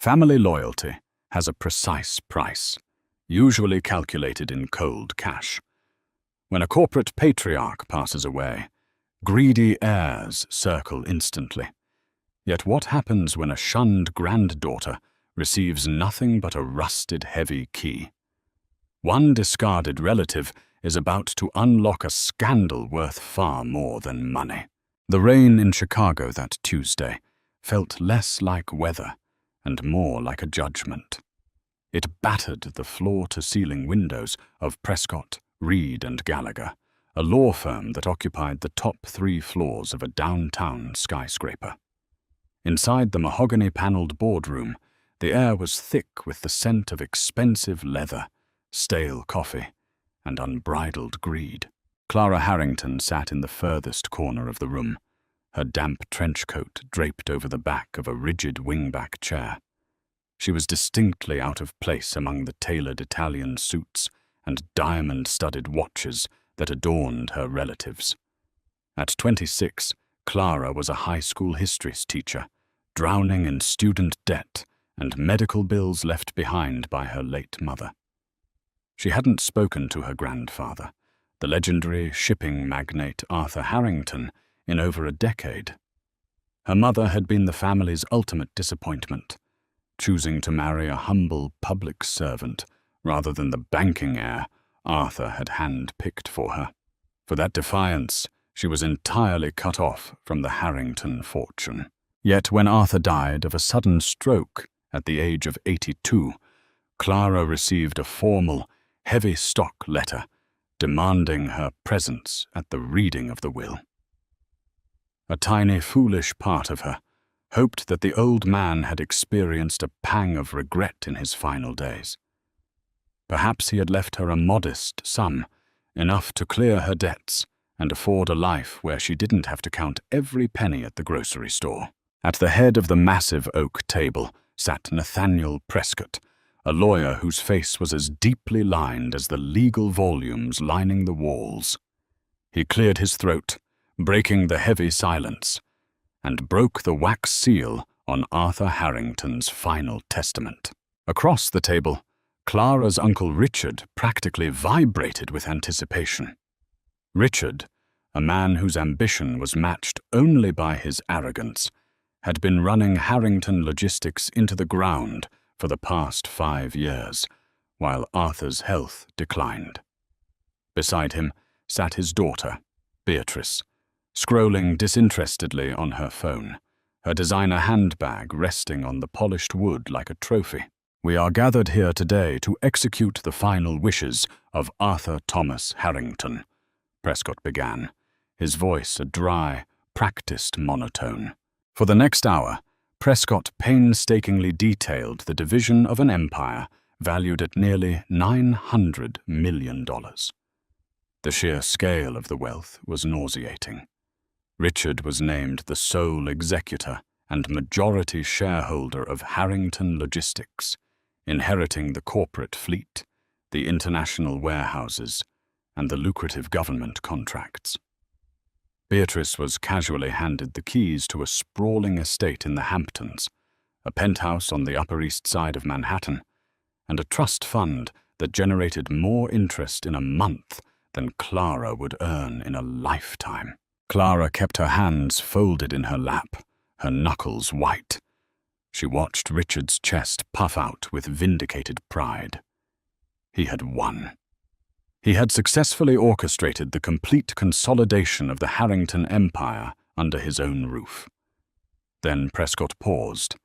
Family loyalty has a precise price, usually calculated in cold cash. When a corporate patriarch passes away, greedy heirs circle instantly. Yet what happens when a shunned granddaughter receives nothing but a rusted heavy key? One discarded relative is about to unlock a scandal worth far more than money. The rain in Chicago that Tuesday felt less like weather and more like a judgment. It battered the floor-to-ceiling windows of Prescott, Reed & Gallagher, a law firm that occupied the top 3 floors of a downtown skyscraper. Inside the mahogany-paneled boardroom, the air was thick with the scent of expensive leather, stale coffee, and unbridled greed. Clara Harrington sat in the furthest corner of the room, her damp trench coat draped over the back of a rigid wingback chair. She was distinctly out of place among the tailored Italian suits and diamond-studded watches that adorned her relatives. At 26, Clara was a high school history teacher, drowning in student debt and medical bills left behind by her late mother. She hadn't spoken to her grandfather, the legendary shipping magnate Arthur Harrington, in over a decade. Her mother had been the family's ultimate disappointment, choosing to marry a humble public servant rather than the banking heir Arthur had hand-picked for her. For that defiance, she was entirely cut off from the Harrington fortune. Yet when Arthur died of a sudden stroke at the age of 82, Clara received a formal, heavy stock letter demanding her presence at the reading of the will. A tiny, foolish part of her hoped that the old man had experienced a pang of regret in his final days. Perhaps he had left her a modest sum, enough to clear her debts and afford a life where she didn't have to count every penny at the grocery store. At the head of the massive oak table sat Nathaniel Prescott, a lawyer whose face was as deeply lined as the legal volumes lining the walls. He cleared his throat, breaking the heavy silence, and broke the wax seal on Arthur Harrington's final testament. Across the table, Clara's Uncle Richard practically vibrated with anticipation. Richard, a man whose ambition was matched only by his arrogance, had been running Harrington Logistics into the ground for the past 5 years, while Arthur's health declined. Beside him sat his daughter, Beatrice, scrolling disinterestedly on her phone, her designer handbag resting on the polished wood like a trophy. "We are gathered here today to execute the final wishes of Arthur Thomas Harrington," Prescott began, his voice a dry, practiced monotone. For the next hour, Prescott painstakingly detailed the division of an empire valued at nearly $900 million. The sheer scale of the wealth was nauseating. Richard was named the sole executor and majority shareholder of Harrington Logistics, inheriting the corporate fleet, the international warehouses, and the lucrative government contracts. Beatrice was casually handed the keys to a sprawling estate in the Hamptons, a penthouse on the Upper East Side of Manhattan, and a trust fund that generated more interest in a month than Clara would earn in a lifetime. Clara kept her hands folded in her lap, her knuckles white. She watched Richard's chest puff out with vindicated pride. He had won. He had successfully orchestrated the complete consolidation of the Harrington Empire under his own roof. Then Prescott paused.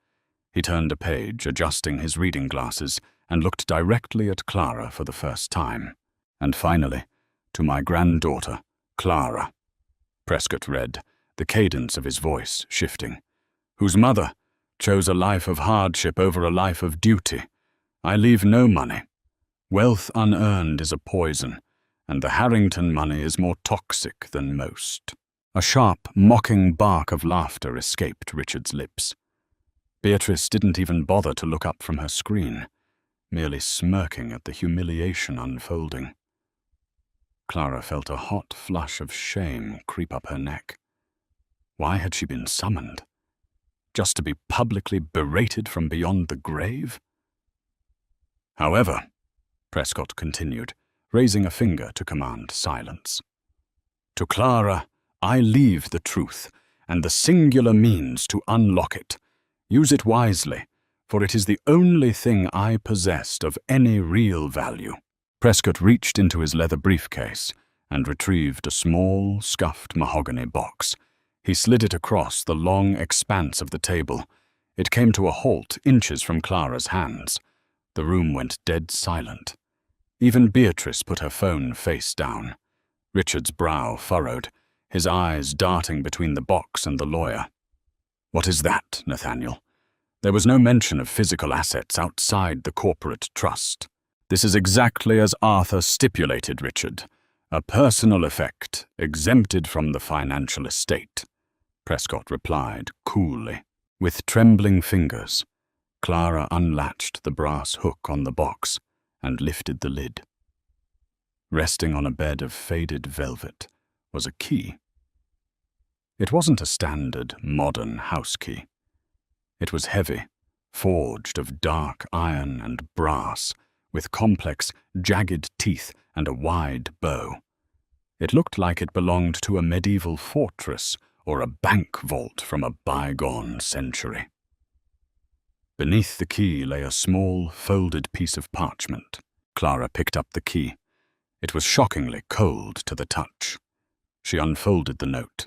He turned a page, adjusting his reading glasses, and looked directly at Clara for the first time. "And finally, to my granddaughter, Clara," Prescott read, the cadence of his voice shifting, "whose mother chose a life of hardship over a life of duty. I leave no money. Wealth unearned is a poison, and the Harrington money is more toxic than most." A sharp, mocking bark of laughter escaped Richard's lips. Beatrice didn't even bother to look up from her screen, merely smirking at the humiliation unfolding. Clara felt a hot flush of shame creep up her neck. Why had she been summoned? just to be publicly berated from beyond the grave? However, Prescott continued, raising a finger to command silence, to Clara, I leave the truth and the singular means to unlock it. Use it wisely, for it is the only thing I possessed of any real value. Prescott reached into his leather briefcase and retrieved a small, scuffed mahogany box. He slid it across the long expanse of the table. It came to a halt inches from Clara's hands. The room went dead silent. Even Beatrice put her phone face down. Richard's brow furrowed, his eyes darting between the box and the lawyer. What is that, Nathaniel? There was no mention of physical assets outside the corporate trust. This is exactly as Arthur stipulated, Richard. A personal effect, exempted from the financial estate, Prescott replied coolly. With trembling fingers, Clara unlatched the brass hook on the box and lifted the lid. Resting on a bed of faded velvet was a key. It wasn't a standard, modern house key. It was heavy, forged of dark iron and brass, with complex, jagged teeth and a wide bow. It looked like it belonged to a medieval fortress or a bank vault from a bygone century. Beneath the key lay a small, folded piece of parchment. Clara picked up the key. It was shockingly cold to the touch. She unfolded the note.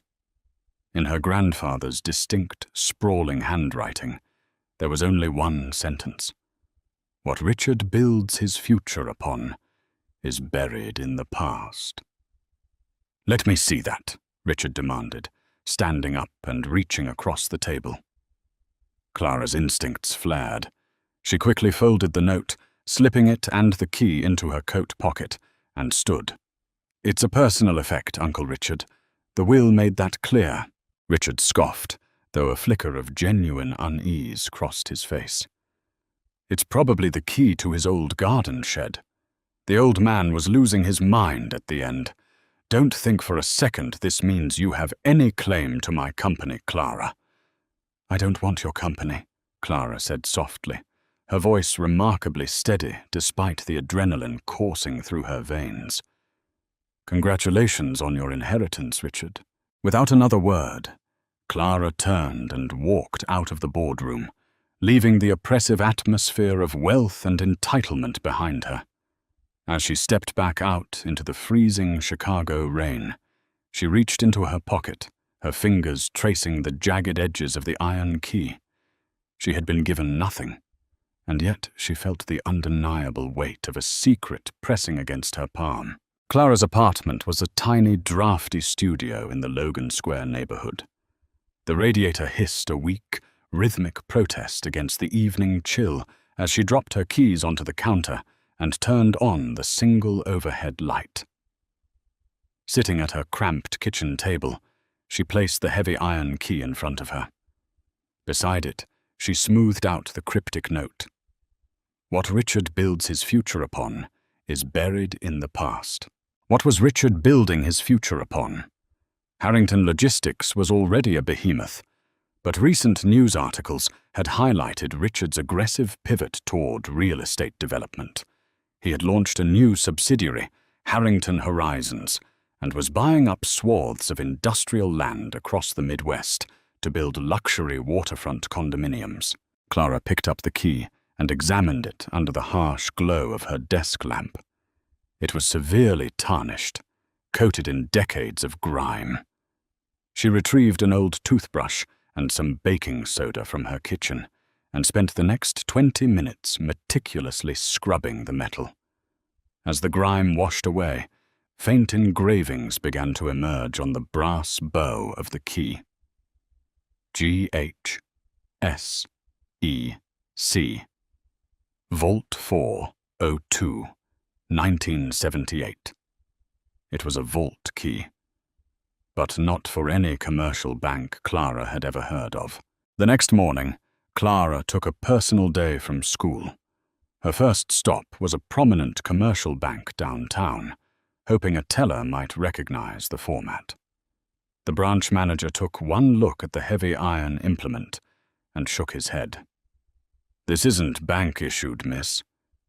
In her grandfather's distinct, sprawling handwriting, there was only one sentence. What Richard builds his future upon is buried in the past. Let me see that, Richard demanded, standing up and reaching across the table. Clara's instincts flared. She quickly folded the note, slipping it and the key into her coat pocket, and stood. It's a personal effect, Uncle Richard. The will made that clear. Richard scoffed, though a flicker of genuine unease crossed his face. It's probably the key to his old garden shed. The old man was losing his mind at the end. Don't think for a second this means you have any claim to my company, Clara. I don't want your company, Clara said softly, her voice remarkably steady despite the adrenaline coursing through her veins. Congratulations on your inheritance, Richard. Without another word, Clara turned and walked out of the boardroom, leaving the oppressive atmosphere of wealth and entitlement behind her. As she stepped back out into the freezing Chicago rain, she reached into her pocket, her fingers tracing the jagged edges of the iron key. She had been given nothing, and yet she felt the undeniable weight of a secret pressing against her palm. Clara's apartment was a tiny, drafty studio in the Logan Square neighborhood. The radiator hissed a weak, rhythmic protest against the evening chill as she dropped her keys onto the counter and turned on the single overhead light. Sitting at her cramped kitchen table, she placed the heavy iron key in front of her. Beside it, she smoothed out the cryptic note. What Richard builds his future upon is buried in the past. What was Richard building his future upon? Harrington Logistics was already a behemoth, but recent news articles had highlighted Richard's aggressive pivot toward real estate development. He had launched a new subsidiary, Harrington Horizons, and was buying up swaths of industrial land across the Midwest to build luxury waterfront condominiums. Clara picked up the key and examined it under the harsh glow of her desk lamp. It was severely tarnished, coated in decades of grime. She retrieved an old toothbrush and some baking soda from her kitchen and spent the next 20 minutes meticulously scrubbing the metal. As the grime washed away, faint engravings began to emerge on the brass bow of the key. GHSEC. Vault 402, 1978. It was a vault key, but not for any commercial bank Clara had ever heard of. The next morning, Clara took a personal day from school. Her first stop was a prominent commercial bank downtown, hoping a teller might recognize the format. The branch manager took one look at the heavy iron implement, and shook his head. "This isn't bank-issued, miss.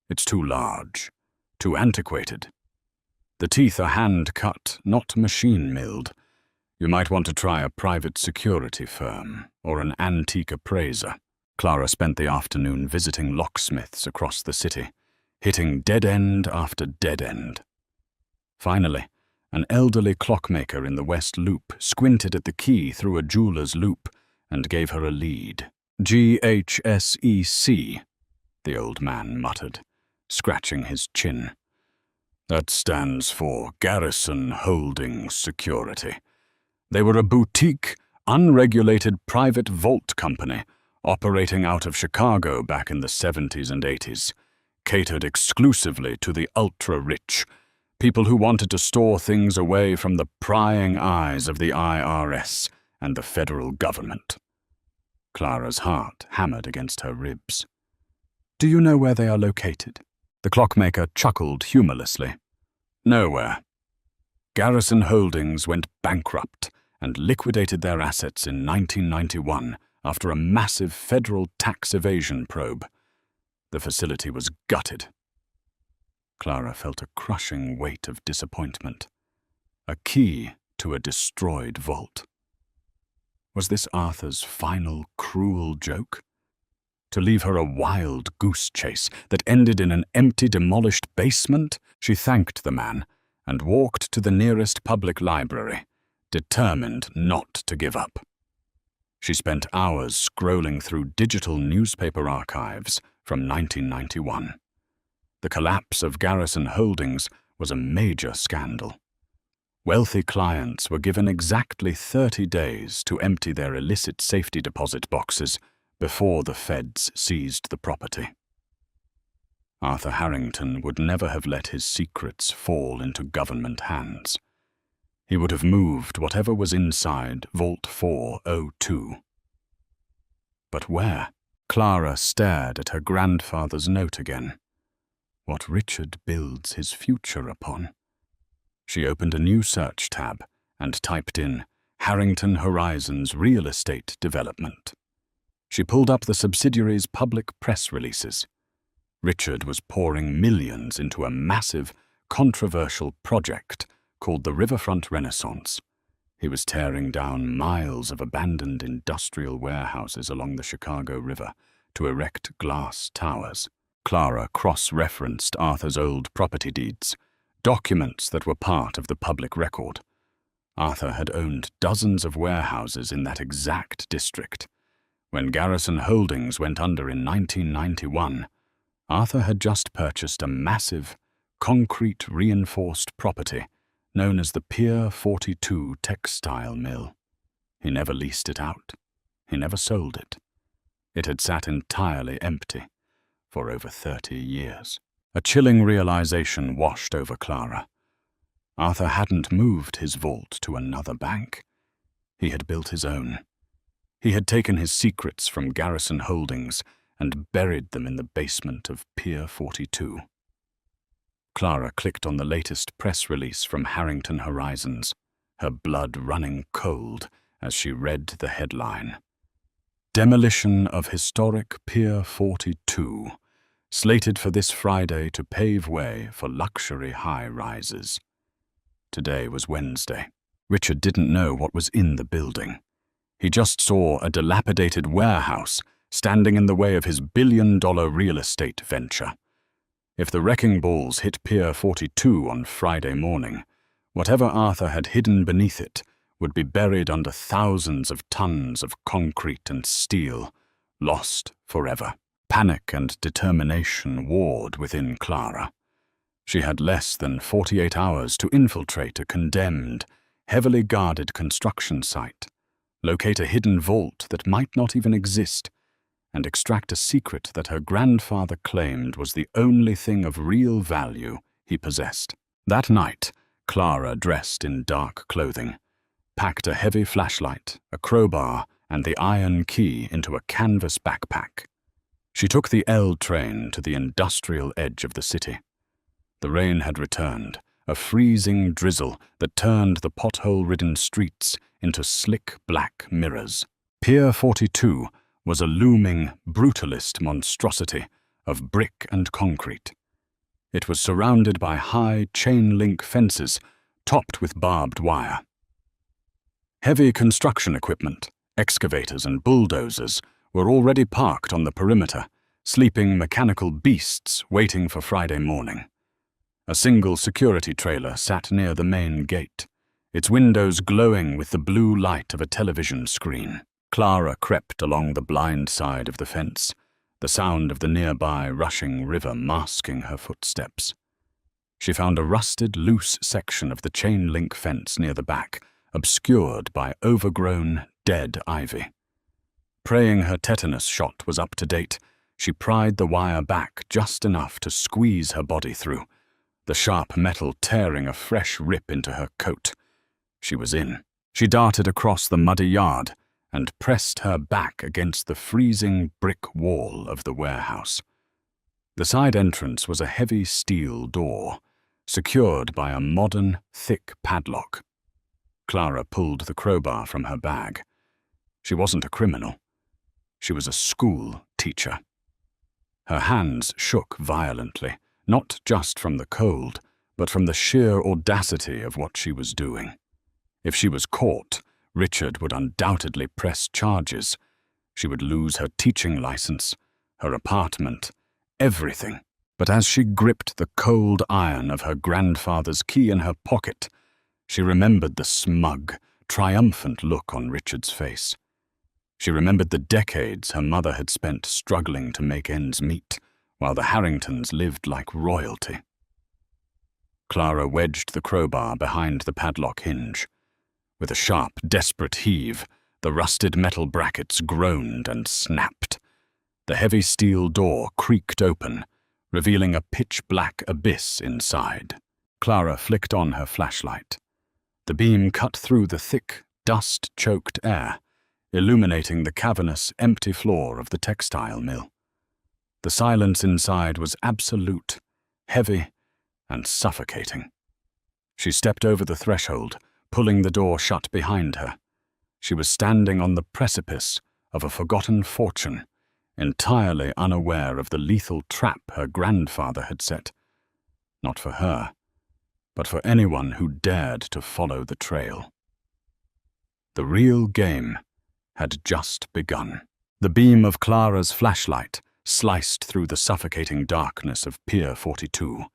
It's too large, too antiquated. The teeth are hand-cut, not machine-milled. You might want to try a private security firm or an antique appraiser." Clara spent the afternoon visiting locksmiths across the city, hitting dead end after dead end. Finally, an elderly clockmaker in the West Loop squinted at the key through a jeweler's loop and gave her a lead. "GHSEC, the old man muttered, scratching his chin. "That stands for Garrison Holdings Security. They were a boutique, unregulated private vault company operating out of Chicago back in the 70s and 80s, catered exclusively to the ultra-rich, people who wanted to store things away from the prying eyes of the IRS and the federal government." Clara's heart hammered against her ribs. "Do you know where they are located?" The clockmaker chuckled humorlessly. "Nowhere. Garrison Holdings went bankrupt and liquidated their assets in 1991 after a massive federal tax evasion probe. The facility was gutted." Clara felt a crushing weight of disappointment. A key to a destroyed vault. Was this Arthur's final cruel joke? To leave her a wild goose chase that ended in an empty, demolished basement? She thanked the man and walked to the nearest public library, determined not to give up. She spent hours scrolling through digital newspaper archives from 1991. The collapse of Garrison Holdings was a major scandal. Wealthy clients were given exactly 30 days to empty their illicit safety deposit boxes before the feds seized the property. Arthur Harrington would never have let his secrets fall into government hands. He would have moved whatever was inside Vault 402. But where? Clara stared at her grandfather's note again. What Richard builds his future upon. She opened a new search tab and typed in Harrington Horizons Real Estate Development. She pulled up the subsidiary's public press releases. Richard was pouring millions into a massive, controversial project called the Riverfront Renaissance. He was tearing down miles of abandoned industrial warehouses along the Chicago River to erect glass towers. Clara cross-referenced Arthur's old property deeds, documents that were part of the public record. Arthur had owned dozens of warehouses in that exact district. When Garrison Holdings went under in 1991, Arthur had just purchased a massive, concrete-reinforced property known as the Pier 42 Textile Mill. He never leased it out. He never sold it. It had sat entirely empty for over 30 years. A chilling realization washed over Clara. Arthur hadn't moved his vault to another bank. He had built his own. He had taken his secrets from Garrison Holdings and buried them in the basement of Pier 42. Clara clicked on the latest press release from Harrington Horizons, her blood running cold as she read the headline. Demolition of historic Pier 42, slated for this Friday to pave way for luxury high-rises. Today was Wednesday. Richard didn't know what was in the building. He just saw a dilapidated warehouse standing in the way of his billion-dollar real estate venture. If the wrecking balls hit Pier 42 on Friday morning, whatever Arthur had hidden beneath it would be buried under thousands of tons of concrete and steel, lost forever. Panic and determination warred within Clara. She had less than 48 hours to infiltrate a condemned, heavily guarded construction site, locate a hidden vault that might not even exist, and extract a secret that her grandfather claimed was the only thing of real value he possessed. That night, Clara dressed in dark clothing, packed a heavy flashlight, a crowbar, and the iron key into a canvas backpack. She took the L train to the industrial edge of the city. The rain had returned, a freezing drizzle that turned the pothole-ridden streets into slick black mirrors. Pier 42 was a looming, brutalist monstrosity of brick and concrete. It was surrounded by high chain-link fences topped with barbed wire. Heavy construction equipment, excavators and bulldozers were already parked on the perimeter, sleeping mechanical beasts waiting for Friday morning. A single security trailer sat near the main gate, its windows glowing with the blue light of a television screen. Clara crept along the blind side of the fence, the sound of the nearby rushing river masking her footsteps. She found a rusted, loose section of the chain-link fence near the back, obscured by overgrown, dead ivy. Praying her tetanus shot was up to date, she pried the wire back just enough to squeeze her body through, the sharp metal tearing a fresh rip into her coat. She was in. She darted across the muddy yard and pressed her back against the freezing brick wall of the warehouse. The side entrance was a heavy steel door, secured by a modern, thick padlock. Clara pulled the crowbar from her bag. She wasn't a criminal. She was a school teacher. Her hands shook violently, not just from the cold, but from the sheer audacity of what she was doing. If she was caught, Richard would undoubtedly press charges. She would lose her teaching license, her apartment, everything. But as she gripped the cold iron of her grandfather's key in her pocket, she remembered the smug, triumphant look on Richard's face. She remembered the decades her mother had spent struggling to make ends meet, while the Harringtons lived like royalty. Clara wedged the crowbar behind the padlock hinge. With a sharp, desperate heave, the rusted metal brackets groaned and snapped. The heavy steel door creaked open, revealing a pitch-black abyss inside. Clara flicked on her flashlight. The beam cut through the thick, dust-choked air, illuminating the cavernous, empty floor of the textile mill. The silence inside was absolute, heavy, and suffocating. She stepped over the threshold, pulling the door shut behind her. She was standing on the precipice of a forgotten fortune, entirely unaware of the lethal trap her grandfather had set. Not for her, but for anyone who dared to follow the trail. The real game had just begun. The beam of Clara's flashlight sliced through the suffocating darkness of Pier 42.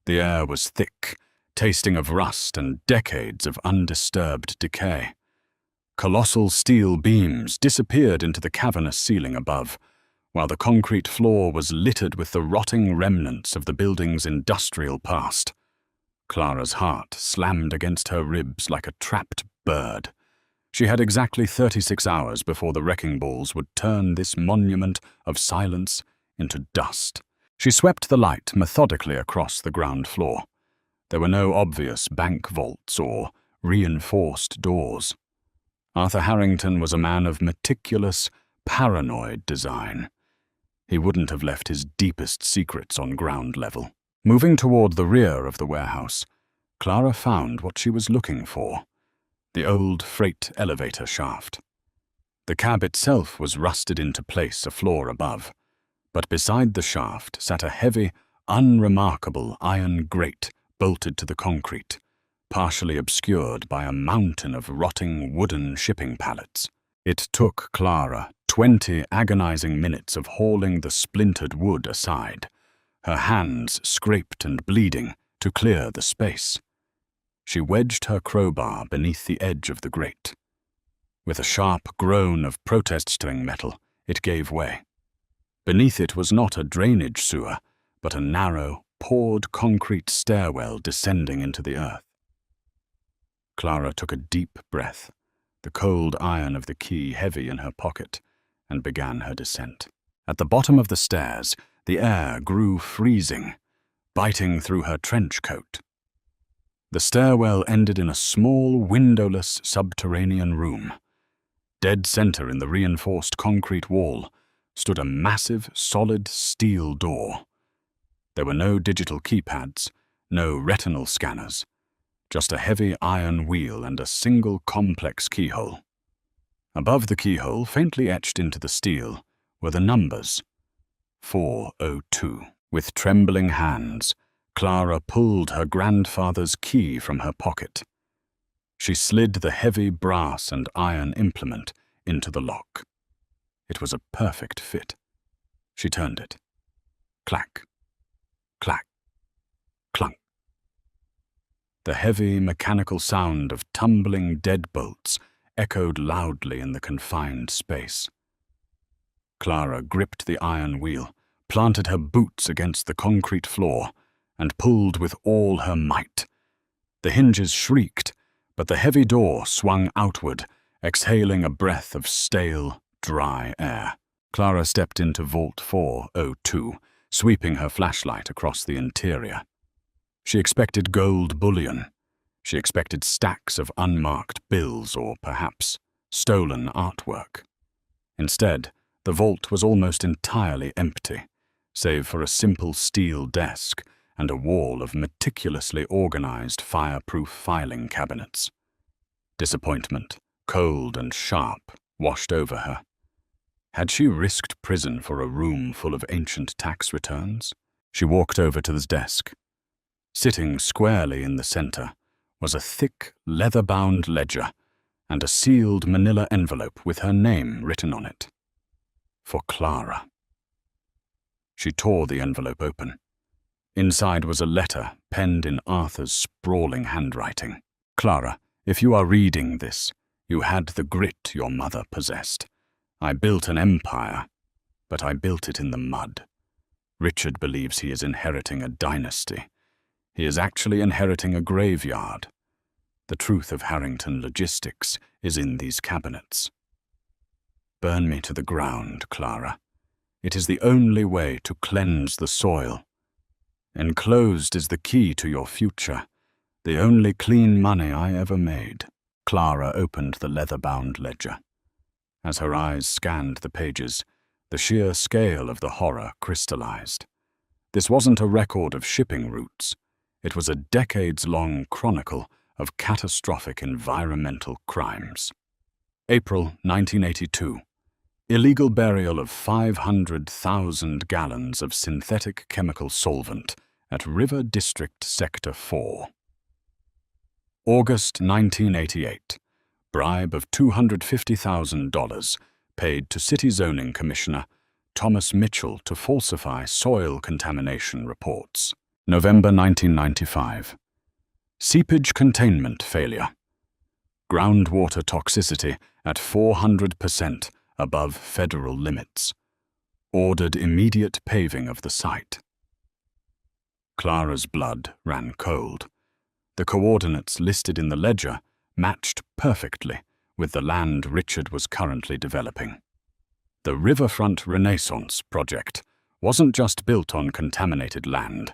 The air was thick, tasting of rust and decades of undisturbed decay. Colossal steel beams disappeared into the cavernous ceiling above, while the concrete floor was littered with the rotting remnants of the building's industrial past. Clara's heart slammed against her ribs like a trapped bird. She had exactly 36 hours before the wrecking balls would turn this monument of silence into dust. She swept the light methodically across the ground floor. There were no obvious bank vaults or reinforced doors. Arthur Harrington was a man of meticulous, paranoid design. He wouldn't have left his deepest secrets on ground level. Moving toward the rear of the warehouse, Clara found what she was looking for: the old freight elevator shaft. The cab itself was rusted into place a floor above, but beside the shaft sat a heavy, unremarkable iron grate bolted to the concrete, partially obscured by a mountain of rotting wooden shipping pallets. It took Clara 20 agonizing minutes of hauling the splintered wood aside, her hands scraped and bleeding, to clear the space. She wedged her crowbar beneath the edge of the grate. With a sharp groan of protesting metal, it gave way. Beneath it was not a drainage sewer, but a narrow, poured concrete stairwell descending into the earth. Clara took a deep breath, the cold iron of the key heavy in her pocket, and began her descent. At the bottom of the stairs, the air grew freezing, biting through her trench coat. The stairwell ended in a small, windowless subterranean room. Dead center in the reinforced concrete wall stood a massive, solid steel door. There were no digital keypads, no retinal scanners, just a heavy iron wheel and a single complex keyhole. Above the keyhole, faintly etched into the steel, were the numbers 402. With trembling hands, Clara pulled her grandfather's key from her pocket. She slid the heavy brass and iron implement into the lock. It was a perfect fit. She turned it. Clack, clack, clunk. The heavy mechanical sound of tumbling deadbolts echoed loudly in the confined space. Clara gripped the iron wheel, planted her boots against the concrete floor, and pulled with all her might. The hinges shrieked, but the heavy door swung outward, exhaling a breath of stale, dry air. Clara stepped into Vault 402, sweeping her flashlight across the interior. She expected gold bullion. She expected stacks of unmarked bills or perhaps stolen artwork. Instead, the vault was almost entirely empty, save for a simple steel desk and a wall of meticulously organized fireproof filing cabinets. Disappointment, cold and sharp, washed over her. Had she risked prison for a room full of ancient tax returns? She walked over to the desk. Sitting squarely in the center was a thick, leather-bound ledger and a sealed manila envelope with her name written on it. For Clara. She tore the envelope open. Inside was a letter penned in Arthur's sprawling handwriting. Clara, if you are reading this, you had the grit your mother possessed. I built an empire, but I built it in the mud. Richard believes he is inheriting a dynasty. He is actually inheriting a graveyard. The truth of Harrington logistics is in these cabinets. Burn me to the ground, Clara. It is the only way to cleanse the soil. Enclosed is the key to your future, the only clean money I ever made. Clara opened the leather-bound ledger. As her eyes scanned the pages, the sheer scale of the horror crystallized. This wasn't a record of shipping routes. It was a decades-long chronicle of catastrophic environmental crimes. April 1982. Illegal burial of 500,000 gallons of synthetic chemical solvent at River District Sector 4. August 1988. Bribe of $250,000 paid to City Zoning Commissioner Thomas Mitchell to falsify soil contamination reports. November 1995. Seepage containment failure. Groundwater toxicity at 400% above federal limits. Ordered immediate paving of the site. Clara's blood ran cold. The coordinates listed in the ledger matched perfectly with the land Richard was currently developing. The Riverfront Renaissance project wasn't just built on contaminated land.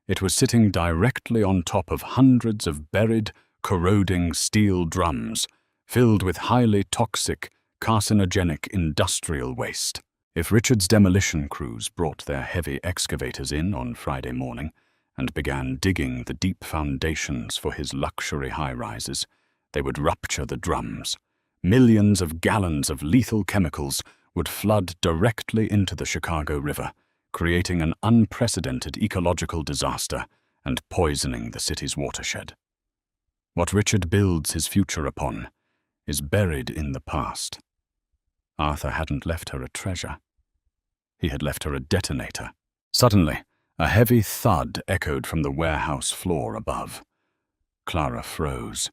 It was sitting directly on top of hundreds of buried, corroding steel drums filled with highly toxic, carcinogenic industrial waste. If Richard's demolition crews brought their heavy excavators in on Friday morning and began digging the deep foundations for his luxury high-rises, they would rupture the drums. Millions of gallons of lethal chemicals would flood directly into the Chicago River, creating an unprecedented ecological disaster and poisoning the city's watershed. What Richard builds his future upon is buried in the past. Arthur hadn't left her a treasure. He had left her a detonator. Suddenly, a heavy thud echoed from the warehouse floor above. Clara froze.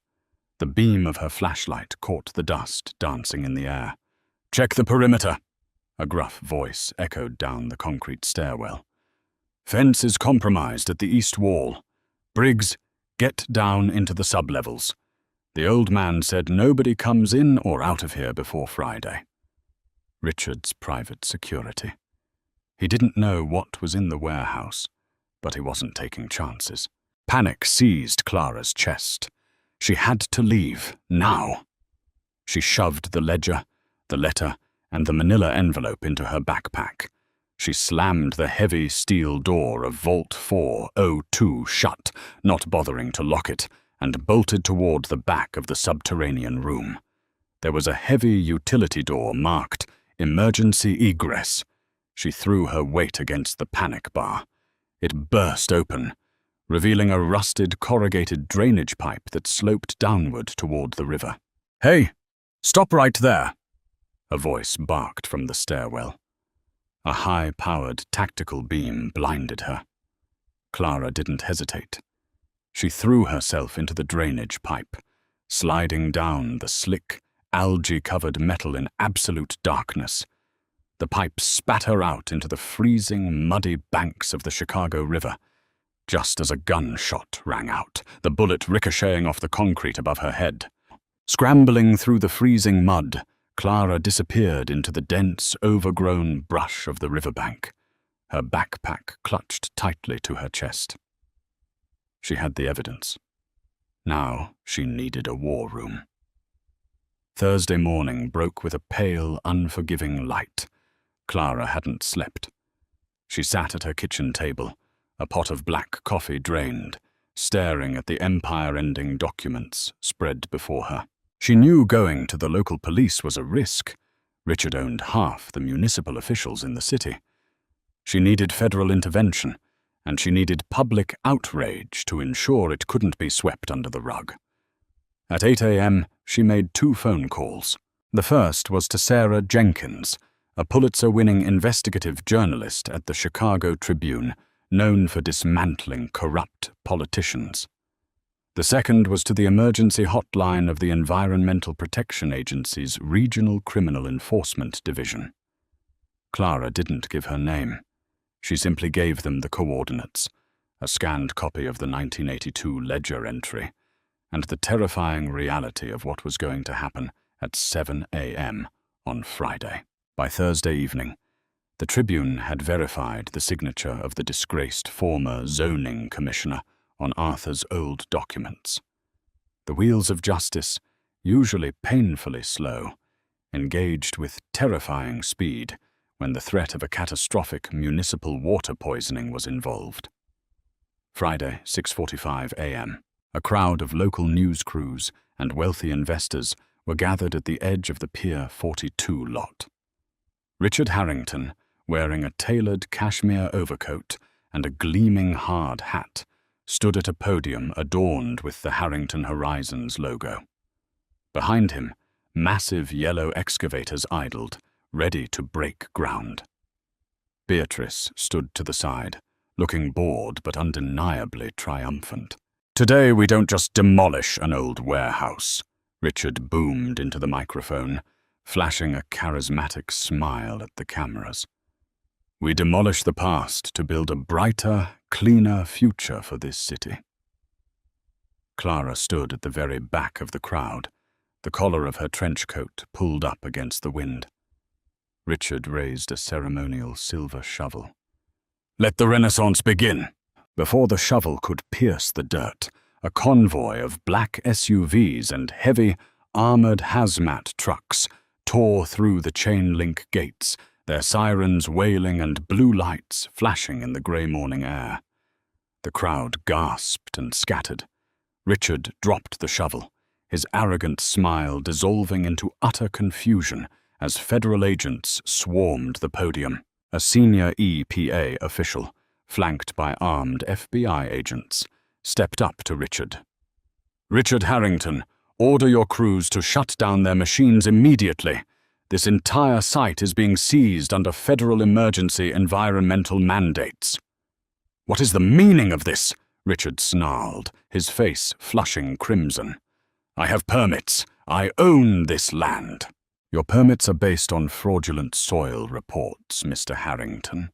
The beam of her flashlight caught the dust dancing in the air. "Check the perimeter," a gruff voice echoed down the concrete stairwell. "Fence is compromised at the east wall. Briggs, get down into the sublevels. The old man said nobody comes in or out of here before Friday." Richard's private security. He didn't know what was in the warehouse, but he wasn't taking chances. Panic seized Clara's chest. She had to leave, now. She shoved the ledger, the letter, and the manila envelope into her backpack. She slammed the heavy steel door of Vault 402 shut, not bothering to lock it, and bolted toward the back of the subterranean room. There was a heavy utility door marked Emergency egress. She threw her weight against the panic bar. It burst open, revealing a rusted corrugated drainage pipe that sloped downward toward the river. "Hey, stop right there!" a voice barked from the stairwell. A high-powered tactical beam blinded her. Clara didn't hesitate. She threw herself into the drainage pipe, sliding down the slick, algae-covered metal in absolute darkness. The pipe spat her out into the freezing, muddy banks of the Chicago River, just as a gunshot rang out, the bullet ricocheting off the concrete above her head. Scrambling through the freezing mud, Clara disappeared into the dense, overgrown brush of the riverbank, her backpack clutched tightly to her chest. She had the evidence. Now she needed a war room. Thursday morning broke with a pale, unforgiving light. Clara hadn't slept. She sat at her kitchen table, a pot of black coffee drained, staring at the empire-ending documents spread before her. She knew going to the local police was a risk. Richard owned half the municipal officials in the city. She needed federal intervention, and she needed public outrage to ensure it couldn't be swept under the rug. At 8 a.m., she made 2 phone calls. The first was to Sarah Jenkins, a Pulitzer-winning investigative journalist at the Chicago Tribune, known for dismantling corrupt politicians. The second was to the emergency hotline of the Environmental Protection Agency's Regional Criminal Enforcement Division. Clara didn't give her name. She simply gave them the coordinates, a scanned copy of the 1982 ledger entry, and the terrifying reality of what was going to happen at 7 a.m. on Friday. By Thursday evening, the Tribune had verified the signature of the disgraced former zoning commissioner on Arthur's old documents. The wheels of justice, usually painfully slow, engaged with terrifying speed when the threat of a catastrophic municipal water poisoning was involved. Friday, 6:45 a.m. A crowd of local news crews and wealthy investors were gathered at the edge of the Pier 42 lot. Richard Harrington, wearing a tailored cashmere overcoat and a gleaming hard hat, stood at a podium adorned with the Harrington Horizons logo. Behind him, massive yellow excavators idled, ready to break ground. Beatrice stood to the side, looking bored but undeniably triumphant. "Today we don't just demolish an old warehouse," Richard boomed into the microphone, flashing a charismatic smile at the cameras. "We demolish the past to build a brighter, cleaner future for this city." Clara stood at the very back of the crowd, the collar of her trench coat pulled up against the wind. Richard raised a ceremonial silver shovel. "Let the Renaissance begin." Before the shovel could pierce the dirt, a convoy of black SUVs and heavy, armored hazmat trucks tore through the chain-link gates, their sirens wailing and blue lights flashing in the grey morning air. The crowd gasped and scattered. Richard dropped the shovel, his arrogant smile dissolving into utter confusion as federal agents swarmed the podium. A senior EPA official, flanked by armed FBI agents, stepped up to Richard. "Richard Harrington, order your crews to shut down their machines immediately. This entire site is being seized under federal emergency environmental mandates." "What is the meaning of this?" Richard snarled, his face flushing crimson. "I have permits. I own this land." "Your permits are based on fraudulent soil reports, Mr. Harrington,"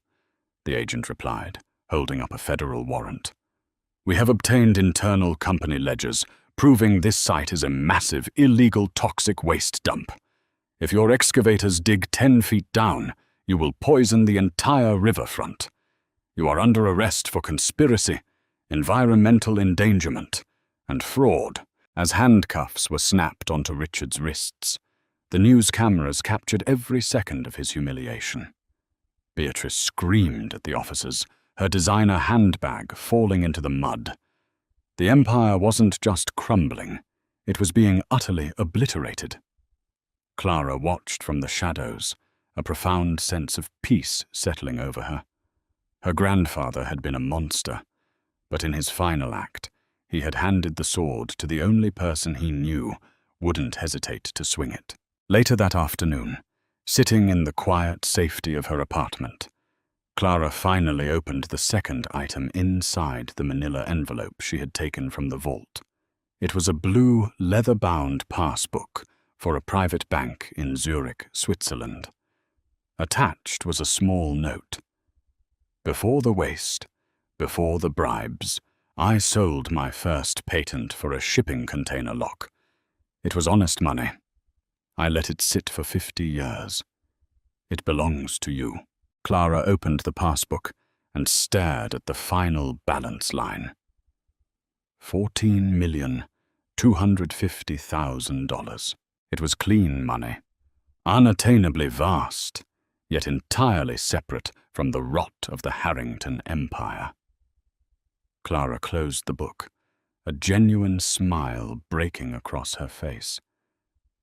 the agent replied, holding up a federal warrant. "We have obtained internal company ledgers proving this site is a massive, illegal, toxic waste dump. If your excavators dig 10 feet down, you will poison the entire riverfront. You are under arrest for conspiracy, environmental endangerment, and fraud." As handcuffs were snapped onto Richard's wrists, the news cameras captured every second of his humiliation. Beatrice screamed at the officers, her designer handbag falling into the mud. The empire wasn't just crumbling, it was being utterly obliterated. Clara watched from the shadows a profound sense of peace settling over her. Her grandfather had been a monster, but in his final act, he had handed the sword to the only person he knew wouldn't hesitate to swing it. Later that afternoon, sitting in the quiet safety of her apartment, Clara finally opened the second item inside the manila envelope she had taken from the vault. It was a blue, leather-bound passbook for a private bank in Zurich, Switzerland. Attached was a small note. "Before the waste, before the bribes, I sold my first patent for a shipping container lock. It was honest money. I let it sit for 50 years. It belongs to you." Clara opened the passbook and stared at the final balance line. $14,250,000. It was clean money, unattainably vast, yet entirely separate from the rot of the Harrington Empire. Clara closed the book, a genuine smile breaking across her face.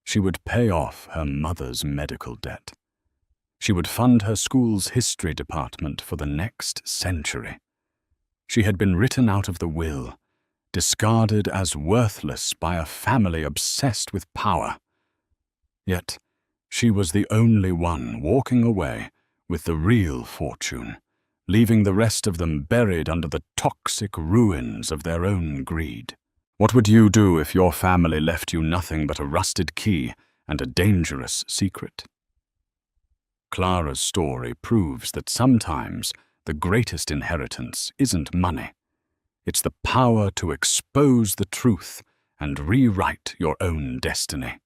She would pay off her mother's medical debt. She would fund her school's history department for the next century. She had been written out of the will, discarded as worthless by a family obsessed with power. Yet, she was the only one walking away with the real fortune, leaving the rest of them buried under the toxic ruins of their own greed. What would you do if your family left you nothing but a rusted key and a dangerous secret? Clara's story proves that sometimes the greatest inheritance isn't money. It's the power to expose the truth and rewrite your own destiny.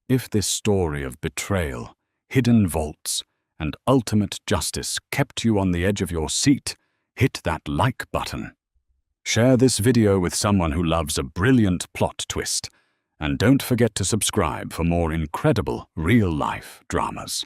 If this story of betrayal, hidden vaults, and ultimate justice kept you on the edge of your seat, hit that like button. Share this video with someone who loves a brilliant plot twist, and don't forget to subscribe for more incredible real-life dramas.